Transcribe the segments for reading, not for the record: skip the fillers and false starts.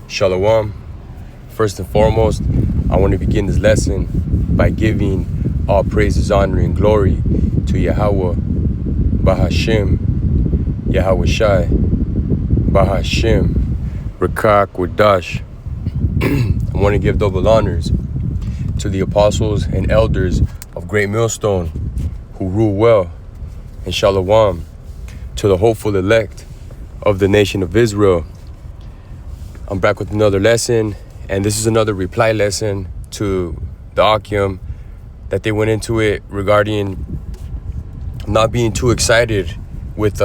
Shalom. First and foremost, I want to begin this lesson by giving all praises, honor, and glory to Yahweh, Bahashim, Yahweh Shai, Bahashim, Rakak, Wadash. I want to give double honors to the apostles and elders of Great Millstone who rule well, and Shalom to the hopeful elect of the nation of Israel. I'm back with another lesson, and this is another reply lesson to the Akim that they went into it regarding not being too excited with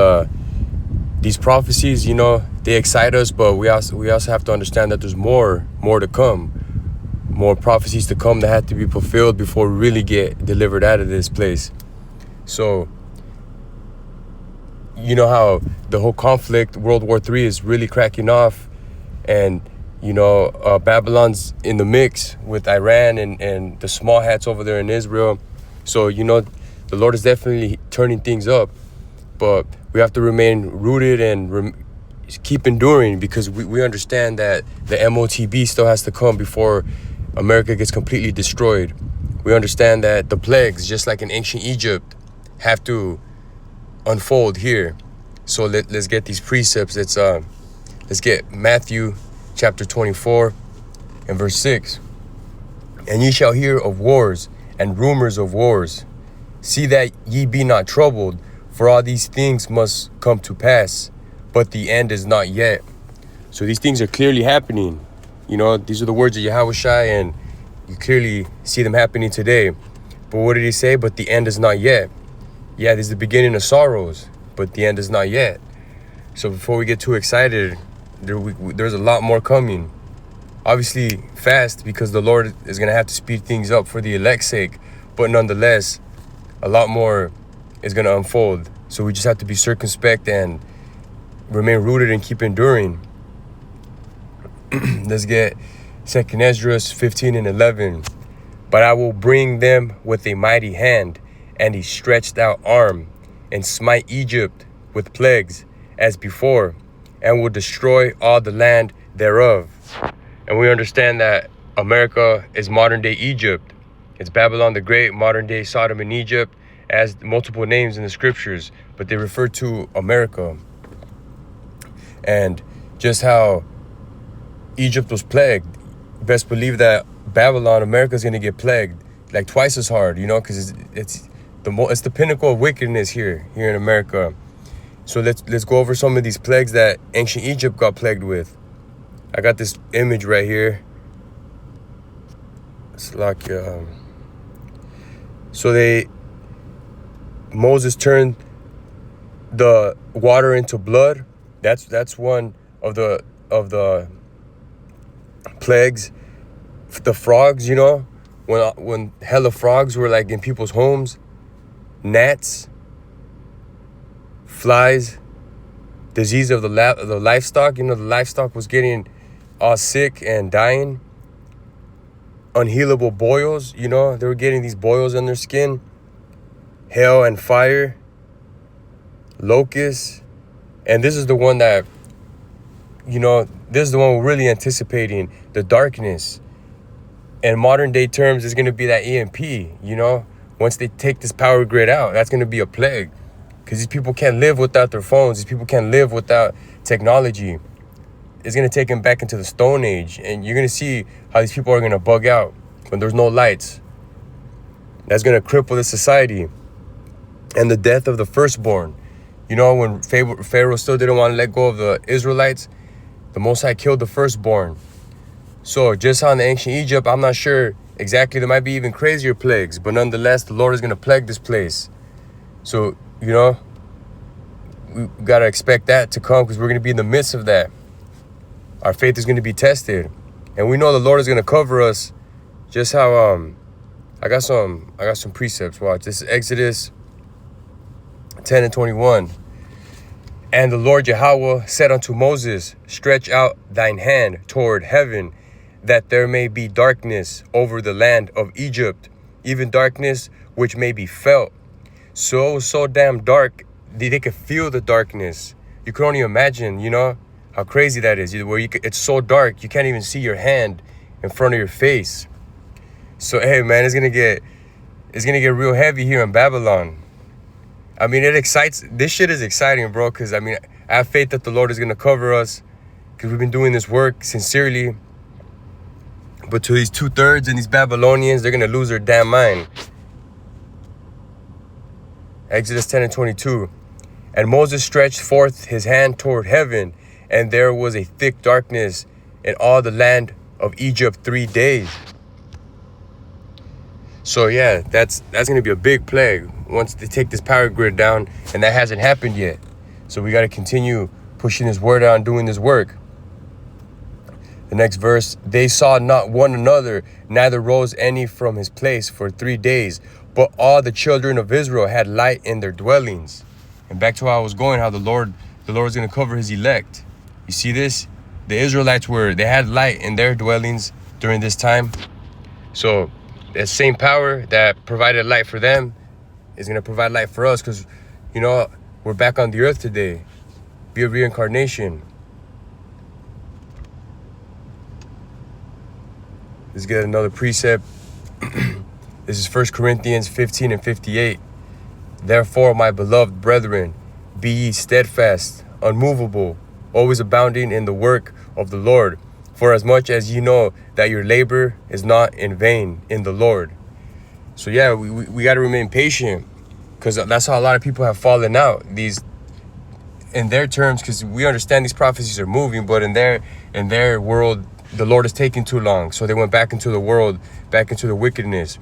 these prophecies. You know, they excite us, but we also have to understand that there's more to come, more prophecies to come that have to be fulfilled before we really get delivered out of this place. So, you know how the whole conflict, World War III, is really cracking off. And, you know, Babylon's in the mix with Iran and the small hats over there in Israel. So, you know, the Lord is definitely turning things up. But we have to remain rooted and keep enduring, because we understand that the MOTB still has to come before America gets completely destroyed. We understand that the plagues, just like in ancient Egypt, have to unfold here. So let's get these precepts. Let's get Matthew chapter 24 and verse 6. And ye shall hear of wars and rumors of wars. See that ye be not troubled, for all these things must come to pass, but the end is not yet. So these things are clearly happening. You know, these are the words of Yahweh Shai, and you clearly see them happening today. But what did he say? But the end is not yet. Yeah, this is the beginning of sorrows, but the end is not yet. So before we get too excited, there's a lot more coming. Obviously fast, because the Lord is going to have to speed things up for the elect's sake. But nonetheless, a lot more is going to unfold. So we just have to be circumspect and remain rooted and keep enduring. Let's get 2nd Esdras 15 and 11. But I will bring them with a mighty hand and a stretched out arm, and smite Egypt with plagues as before, and will destroy all the land thereof. And we understand that America is modern day Egypt. It's Babylon the Great, modern day Sodom and Egypt, as multiple names in the scriptures, but they refer to America. And just how Egypt was plagued, best believe that Babylon, America, is going to get plagued like twice as hard, you know, because it's the pinnacle of wickedness here in America. So let's go over some of these plagues that ancient Egypt got plagued with. I got this image right here. It's like so Moses turned the water into blood. That's one of the plagues. The frogs, you know, when hella frogs were like in people's homes, gnats, flies, disease of the livestock. You know, the livestock was getting all sick and dying. Unhealable boils, you know, they were getting these boils on their skin. Hail and fire, locusts. And this is the one that, you know, this is the one we're really anticipating, the darkness. In modern day terms, it's going to be that EMP, you know. Once they take this power grid out, that's going to be a plague. Because these people can't live without their phones. These people can't live without technology. It's going to take them back into the Stone Age. And you're going to see how these people are going to bug out when there's no lights. That's going to cripple the society. And the death of the firstborn. You know, when Pharaoh still didn't want to let go of the Israelites, the Most High killed the firstborn. So just how in the ancient Egypt, I'm not sure exactly, there might be even crazier plagues, but nonetheless, the Lord is going to plague this place. So, you know, we got to expect that to come, because we're going to be in the midst of that. Our faith is going to be tested. And we know the Lord is going to cover us. Just how I got some precepts. Watch. This is Exodus 10 and 21. And the Lord Yahweh said unto Moses, stretch out thine hand toward heaven, that there may be darkness over the land of Egypt, even darkness which may be felt. So damn dark, they could feel the darkness. You can only imagine, you know, How crazy that is. Where it's so dark, you can't even see your hand in front of your face. So, hey, man, it's gonna get real heavy here in Babylon. I mean, this shit is exciting, bro, because, I mean, I have faith that the Lord is gonna cover us, because we've been doing this work sincerely. But to these 2/3 and these Babylonians, they're gonna lose their damn mind. Exodus 10:22. And Moses stretched forth his hand toward heaven, and there was a thick darkness in all the land of Egypt 3 days. So yeah, that's gonna be a big plague once they take this power grid down, and that hasn't happened yet. So we gotta continue pushing this word out and doing this work. The next verse, they saw not one another, neither rose any from his place for 3 days, but all the children of Israel had light in their dwellings. And back to how I was going, how the Lord is going to cover his elect. You see this? The Israelites they had light in their dwellings during this time. So that same power that provided light for them is going to provide light for us, because, you know, we're back on the earth today. Be a reincarnation. Let's get another precept. This is 1 Corinthians 15:58. Therefore, my beloved brethren, be ye steadfast, unmovable, always abounding in the work of the Lord, for as much as ye know that your labor is not in vain in the Lord. So yeah, we got to remain patient, because that's how a lot of people have fallen out. In their terms, because we understand these prophecies are moving, but in their world, the Lord is taking too long. So they went back into the world, back into the wickedness.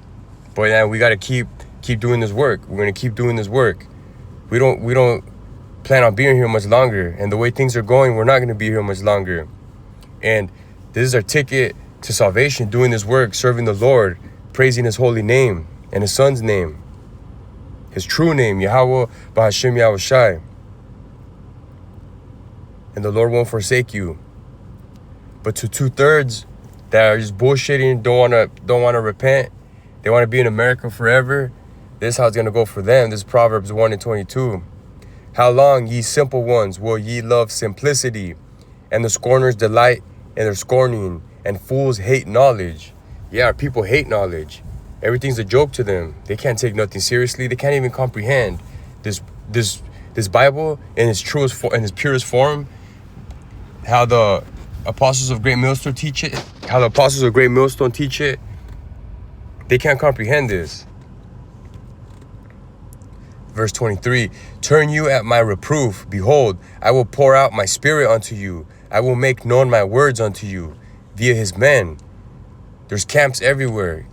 But yeah, we got to keep doing this work. We're going to keep doing this work. We don't plan on being here much longer. And the way things are going, we're not going to be here much longer. And this is our ticket to salvation, doing this work, serving the Lord, praising his holy name and his son's name, his true name, Yahweh Bahashem Yahushai. And the Lord won't forsake you. But to 2/3 that are just bullshitting, don't want to repent, they want to be in America forever, this is how it's going to go for them. This is Proverbs 1:22. How long, ye simple ones, will ye love simplicity? And the scorners delight in their scorning, and fools hate knowledge. Yeah, people hate knowledge. Everything's a joke to them. They can't take nothing seriously. They can't even comprehend this Bible in its truest in its purest form. How the apostles of Great Millstone teach it. They can't comprehend this. Verse 23, turn you at my reproof. Behold, I will pour out my spirit unto you. I will make known my words unto you via his men. There's camps everywhere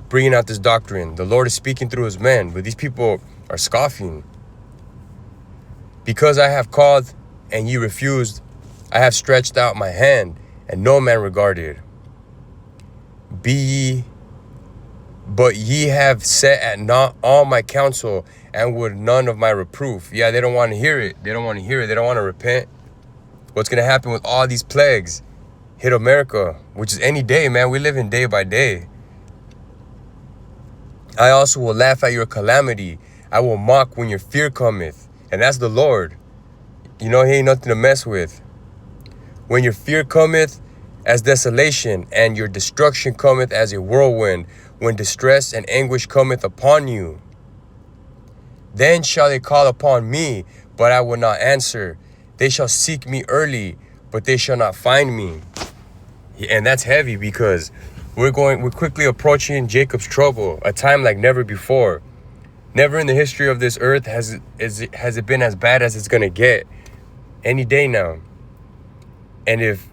bringing out this doctrine. The Lord is speaking through his men, but these people are scoffing. Because I have called and ye refused, I have stretched out my hand, and no man regarded. But ye have set at naught all my counsel, and would none of my reproof. Yeah, they don't want to hear it. They don't want to repent. What's going to happen with all these plagues hit America, which is any day, man. We live in day by day. I also will laugh at your calamity. I will mock when your fear cometh. And that's the Lord. You know, he ain't nothing to mess with. When your fear cometh as desolation, and your destruction cometh as a whirlwind, when distress and anguish cometh upon you. Then shall they call upon me, but I will not answer. They shall seek me early, but they shall not find me. And that's heavy, because we're quickly approaching Jacob's trouble, a time like never before. Never in the history of this earth has it been as bad as it's going to get. Any day now. And if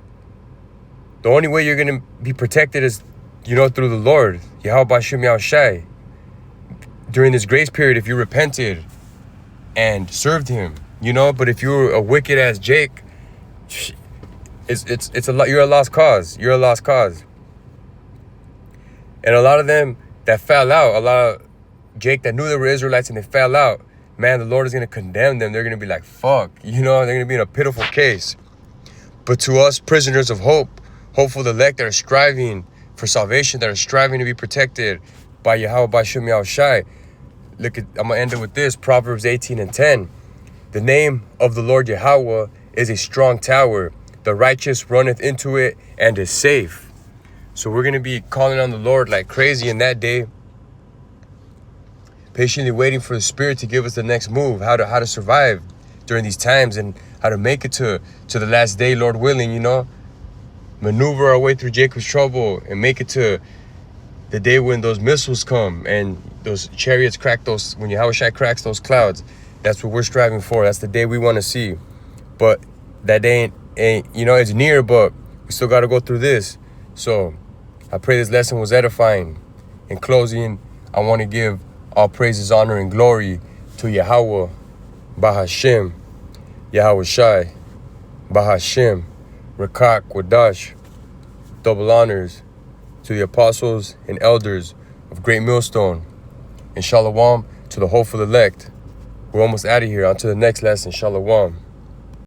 the only way you're going to be protected is, you know, through the Lord, Yahweh Bashem Yahushai. During this grace period, if you repented and served him, you know, but if you're a wicked ass Jake, it's a lot. You're a lost cause. You're a lost cause. And a lot of them that fell out, a lot of Jake that knew they were Israelites and they fell out, man, the Lord is going to condemn them. They're going to be like, fuck, you know, they're going to be in a pitiful case. But to us, prisoners of hope, hopeful elect that are striving for salvation, that are striving to be protected by Yahweh Bashem Yahushai. Look at, I'm going to end it with this, Proverbs 18:10. The name of the Lord Yahweh is a strong tower. the righteous runneth into it and is safe. So we're going to be calling on the Lord like crazy in that day, patiently waiting for the Spirit to give us the next move, how to survive during these times, and how to make it to the last day, Lord willing, you know, maneuver our way through Jacob's trouble and make it to the day when those missiles come and those chariots crack those, when Yahushua cracks those clouds. That's what we're striving for. That's the day we want to see. But that day ain't, you know, it's near, but we still got to go through this. So I pray this lesson was edifying. In closing, I want to give all praises, honor, and glory to Yahweh, Bahashem, Yahweh Shai, Bahashem, Rakak, Wadash. Double honors to the apostles and elders of Great Millstone. And Shalom to the hopeful elect. We're almost out of here. On to the next lesson. Shalom.